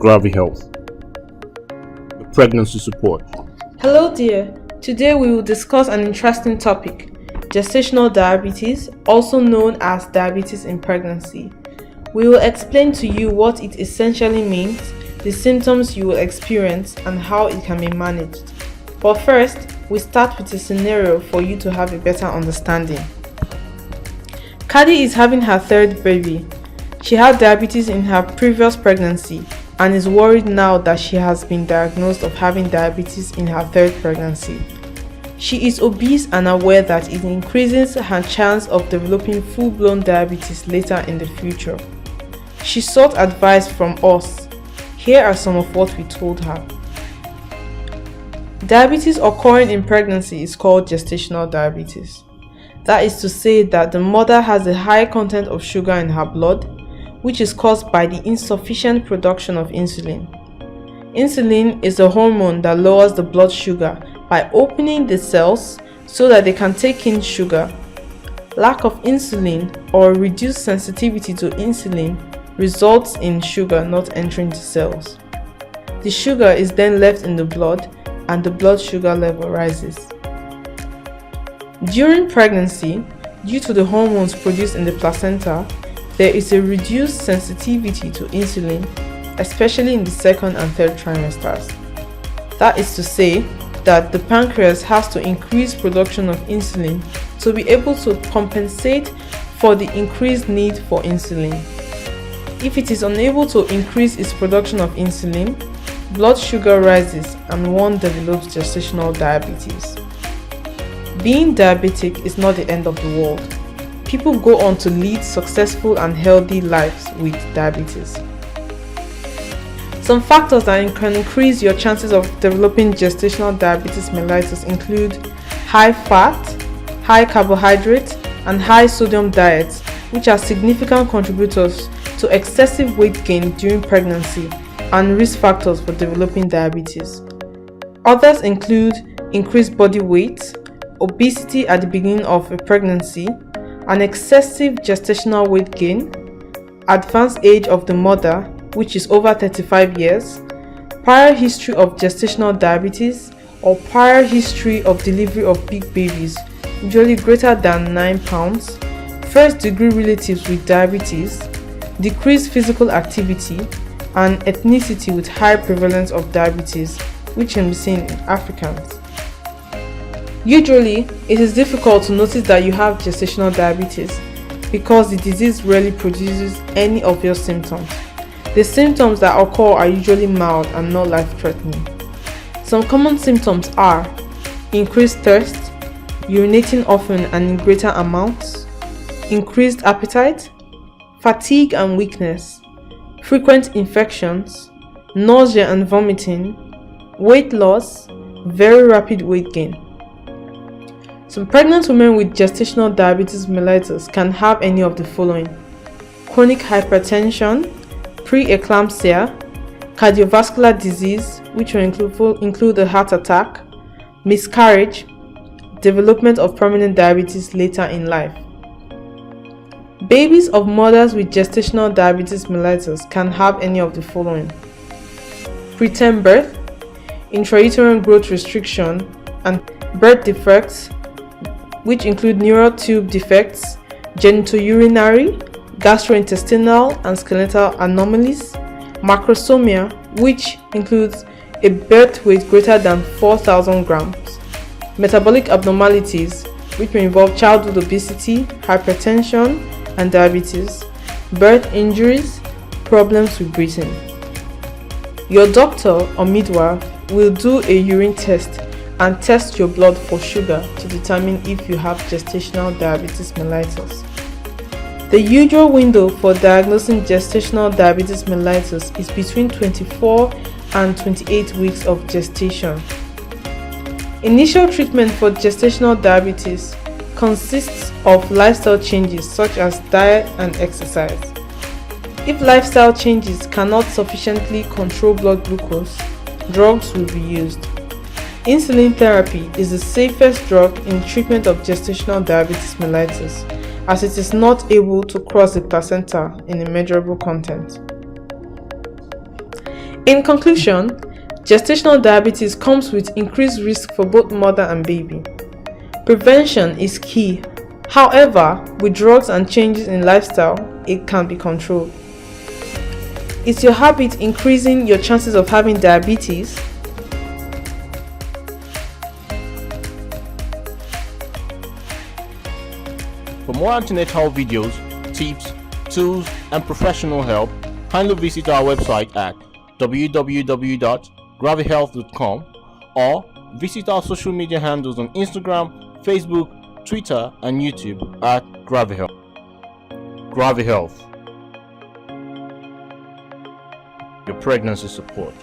Gravi Health, the pregnancy support. Hello dear, today we will discuss an interesting topic, gestational diabetes, also known as diabetes in pregnancy. We will explain to you what it essentially means, the symptoms you will experience, and how it can be managed. But first, we start with a scenario for you to have a better understanding. Kadi is having her third baby. She had diabetes in her previous pregnancy and is worried now that she has been diagnosed of having diabetes in her third pregnancy. She is obese and aware that it increases her chance of developing full-blown diabetes later in the future. She sought advice from us. Here are some of what we told her. Diabetes occurring in pregnancy is called gestational diabetes. That is to say that the mother has a high content of sugar in her blood, which is caused by the insufficient production of insulin. Insulin is a hormone that lowers the blood sugar by opening the cells so that they can take in sugar. Lack of insulin or reduced sensitivity to insulin results in sugar not entering the cells. The sugar is then left in the blood and the blood sugar level rises. During pregnancy, due to the hormones produced in the placenta, there is a reduced sensitivity to insulin, especially in the second and third trimesters. That is to say that the pancreas has to increase production of insulin to be able to compensate for the increased need for insulin. If it is unable to increase its production of insulin, blood sugar rises and one develops gestational diabetes. Being diabetic is not the end of the world. People go on to lead successful and healthy lives with diabetes. Some factors that can increase your chances of developing gestational diabetes mellitus include high fat, high carbohydrate, and high sodium diets, which are significant contributors to excessive weight gain during pregnancy and risk factors for developing diabetes. Others include increased body weight, obesity at the beginning of a pregnancy, an excessive gestational weight gain, advanced age of the mother, which is over 35 years, prior history of gestational diabetes, or prior history of delivery of big babies, usually greater than 9 pounds, first degree relatives with diabetes, decreased physical activity, and ethnicity with high prevalence of diabetes, which can be seen in Africans. Usually, it is difficult to notice that you have gestational diabetes because the disease rarely produces any obvious symptoms. The symptoms that occur are usually mild and not life-threatening. Some common symptoms are increased thirst, urinating often and in greater amounts, increased appetite, fatigue and weakness, frequent infections, nausea and vomiting, weight loss, very rapid weight gain. Some pregnant women with gestational diabetes mellitus can have any of the following: chronic hypertension, preeclampsia, cardiovascular disease, which will include a heart attack, miscarriage, development of permanent diabetes later in life. Babies of mothers with gestational diabetes mellitus can have any of the following: preterm birth, intrauterine growth restriction, and birth defects, which include neural tube defects, genitourinary, gastrointestinal and skeletal anomalies, macrosomia, which includes a birth weight greater than 4,000 grams, metabolic abnormalities, which may involve childhood obesity, hypertension, and diabetes, birth injuries, problems with breathing. Your doctor or midwife will do a urine test and test your blood for sugar to determine if you have gestational diabetes mellitus. The usual window for diagnosing gestational diabetes mellitus is between 24 and 28 weeks of gestation. Initial treatment for gestational diabetes consists of lifestyle changes such as diet and exercise. If lifestyle changes cannot sufficiently control blood glucose, drugs will be used. Insulin therapy is the safest drug in treatment of gestational diabetes mellitus, as it is not able to cross the placenta in a measurable content. In conclusion, gestational diabetes comes with increased risk for both mother and baby. Prevention is key. However, with drugs and changes in lifestyle, it can be controlled. Is your habit increasing your chances of having diabetes? For more antenatal videos, tips, tools, and professional help, kindly visit our website at www.gravihealth.com or visit our social media handles on Instagram, Facebook, Twitter, and YouTube at GraviHealth. GraviHealth, your pregnancy support.